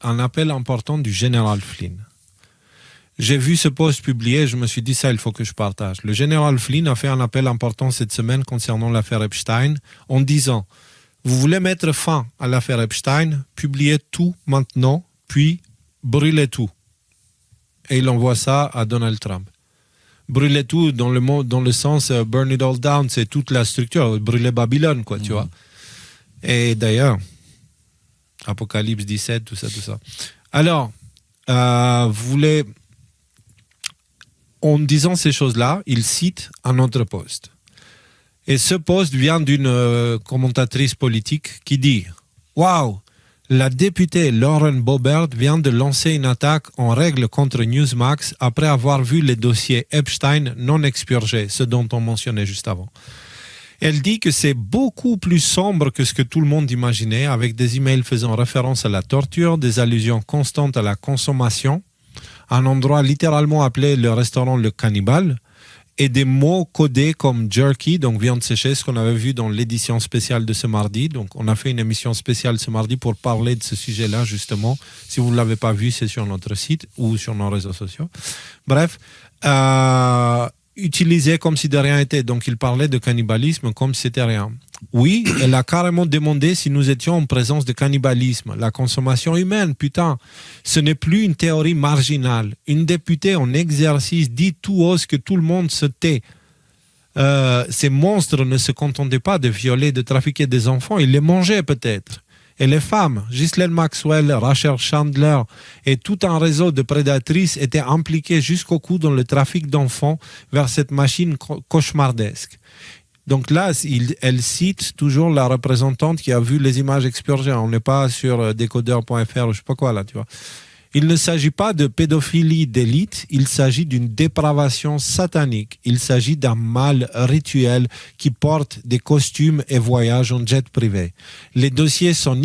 un appel important du général Flynn. J'ai vu ce post publié, je me suis dit ça, il faut que je partage. Le général Flynn a fait un appel important cette semaine concernant l'affaire Epstein en disant « Vous voulez mettre fin à l'affaire Epstein, publiez tout maintenant, puis brûlez tout. » Et il envoie ça à Donald Trump. Brûler tout dans le sens burn it all down, c'est toute la structure, brûler Babylone, quoi, tu vois. Et d'ailleurs, Apocalypse 17, tout ça. Alors, vous voulez... En disant ces choses-là, il cite un autre post. Et ce post vient d'une commentatrice politique qui dit « Waouh, la députée Lauren Boebert vient de lancer une attaque en règle contre Newsmax après avoir vu les dossiers Epstein non expurgés, ce dont on mentionnait juste avant. » Elle dit que c'est beaucoup plus sombre que ce que tout le monde imaginait, avec des emails faisant référence à la torture, des allusions constantes à la consommation, un endroit littéralement appelé le restaurant Le Cannibal, et des mots codés comme jerky, donc viande séchée, ce qu'on avait vu dans l'édition spéciale de ce mardi. Donc on a fait une émission spéciale ce mardi pour parler de ce sujet-là, justement. Si vous ne l'avez pas vu, c'est sur notre site ou sur nos réseaux sociaux. Bref, utilisé comme si de rien n'était. Donc il parlait de cannibalisme comme si c'était rien. Oui, elle a carrément demandé si nous étions en présence de cannibalisme. La consommation humaine, putain, ce n'est plus une théorie marginale. Une députée en exercice dit tout haut que tout le monde se tait. Ces monstres ne se contentaient pas de violer, de trafiquer des enfants, ils les mangeaient peut-être. Et les femmes, Ghislaine Maxwell, Rachel Chandler et tout un réseau de prédatrices étaient impliqués jusqu'au cou dans le trafic d'enfants vers cette machine cauchemardesque. Donc là, elle cite toujours la représentante qui a vu les images expurgées. On n'est pas sur décodeur.fr ou je sais pas quoi là, tu vois. Il ne s'agit pas de pédophilie d'élite, il s'agit d'une dépravation satanique. Il s'agit d'un mal rituel qui porte des costumes et voyage en jet privé. Les dossiers sont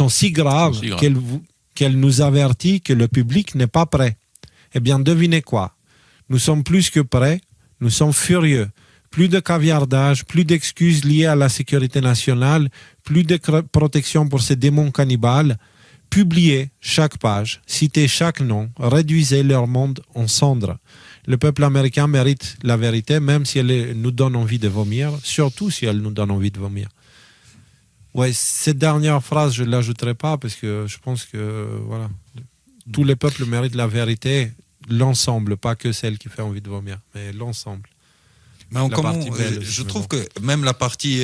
si graves qu'elle nous avertit que le public n'est pas prêt. Eh bien, devinez quoi? Nous sommes plus que prêts, nous sommes furieux. Plus de caviardage, plus d'excuses liées à la sécurité nationale, plus de protection pour ces démons cannibales. Publiez chaque page, citez chaque nom, réduisez leur monde en cendres. Le peuple américain mérite la vérité, même si elle nous donne envie de vomir, surtout si elle nous donne envie de vomir. Ouais, cette dernière phrase, je ne l'ajouterai pas parce que je pense que voilà, tous les peuples méritent la vérité, l'ensemble, pas que celle qui fait envie de vomir, mais l'ensemble. Mais je trouve que même la partie,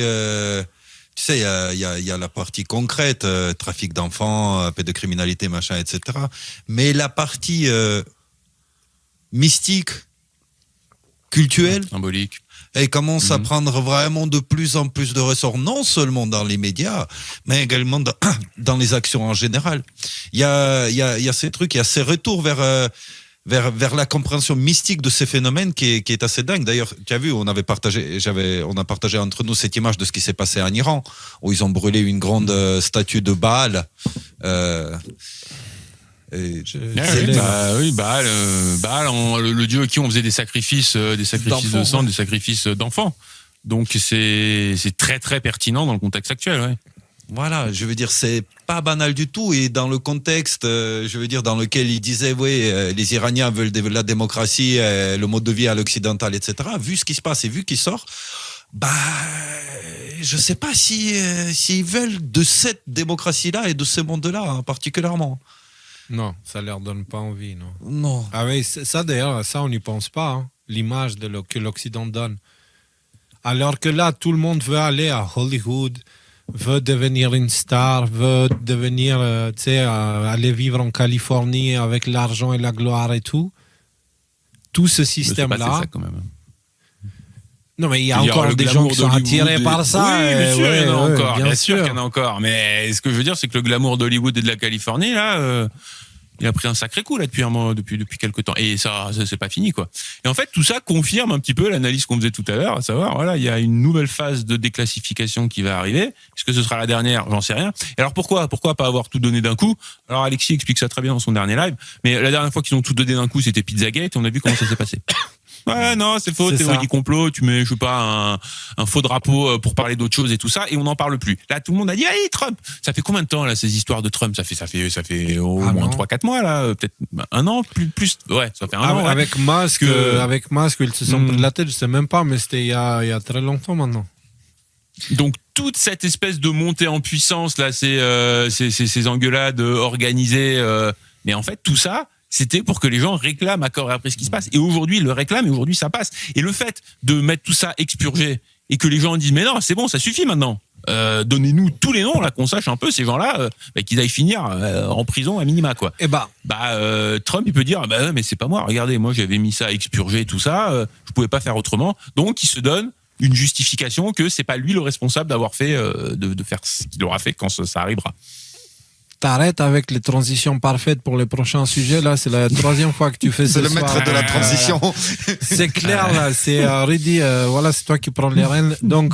tu sais, il y a la partie concrète, trafic d'enfants, pédocriminalité, machin, etc. Mais la partie mystique, culturelle, symbolique, elle commence à prendre vraiment de plus en plus de ressort, non seulement dans les médias, mais également dans les actions en général. Il y a ces trucs, il y a ces retours vers la compréhension mystique de ces phénomènes qui est assez dingue. D'ailleurs, tu as vu, on a partagé entre nous cette image de ce qui s'est passé en Iran, où ils ont brûlé une grande statue de Baal. Baal, le dieu à qui on faisait des sacrifices de sang, des sacrifices d'enfants. Donc c'est très très pertinent dans le contexte actuel, ouais. Voilà, je veux dire, c'est pas banal du tout. Et dans le contexte, je veux dire, dans lequel il disait, les Iraniens veulent la démocratie, le mode de vie à l'occidental, etc. Vu ce qui se passe et vu qu'il sort, je sais pas s'ils veulent de cette démocratie-là et de ce monde-là, hein, particulièrement. Non, ça leur donne pas envie, non. Non. Ah oui, ça d'ailleurs, ça on n'y pense pas, hein, l'image que l'Occident donne. Alors que là, tout le monde veut aller à Hollywood, veut devenir une star, veut devenir, aller vivre en Californie avec l'argent et la gloire et tout. Tout ce système-là. C'est ça quand même. Non, mais il y a encore des gens qui sont attirés par ça. Oui, bien sûr, il y en a encore. Bien sûr qu'il y en a encore. Mais ce que je veux dire, c'est que le glamour d'Hollywood et de la Californie, là, il a pris un sacré coup là depuis quelques temps. Et ça c'est pas fini, quoi. Et en fait, tout ça confirme un petit peu l'analyse qu'on faisait tout à l'heure, à savoir, voilà, il y a une nouvelle phase de déclassification qui va arriver. Est-ce que ce sera la dernière? J'en sais rien. Et alors pourquoi pas avoir tout donné d'un coup? Alors Alexis explique ça très bien dans son dernier live. Mais la dernière fois qu'ils ont tout donné d'un coup, c'était Pizzagate. Et on a vu comment ça s'est passé. Ouais, non, c'est faux, C'est théorie ça. du complot, tu mets, je sais pas, un faux drapeau pour parler d'autre chose et tout ça, et on n'en parle plus. Là, tout le monde a dit, hey, Trump! Ça fait combien de temps, là, ces histoires de Trump? Ça fait au moins non. 3-4 mois, là, peut-être un an, plus, ouais, ça fait un an. Ouais. Avec Musk, ils se sont pris la tête, je sais même pas, mais c'était il y a très longtemps maintenant. Donc, toute cette espèce de montée en puissance, là, ces engueulades organisées, mais en fait, tout ça, c'était pour que les gens réclament à corps et après ce qui se passe. Et aujourd'hui, ils le réclament et aujourd'hui, ça passe. Et le fait de mettre tout ça expurgé et que les gens disent, mais non, c'est bon, ça suffit maintenant. Donnez-nous tous les noms, là, qu'on sache un peu ces gens-là, qu'ils aillent finir en prison à minima, quoi. Eh ben, Trump, il peut dire, bah, mais c'est pas moi, regardez, moi, j'avais mis ça à expurger, tout ça, je pouvais pas faire autrement. Donc, il se donne une justification que c'est pas lui le responsable d'avoir fait, de faire ce qu'il aura fait quand ça arrivera. t'arrêtes avec les transitions parfaites pour les prochains sujets. Là, c'est la troisième fois que tu fais C'est ce le soir. maître de la transition. C'est clair, là. C'est Rudy, voilà, c'est toi qui prends les rênes. Donc,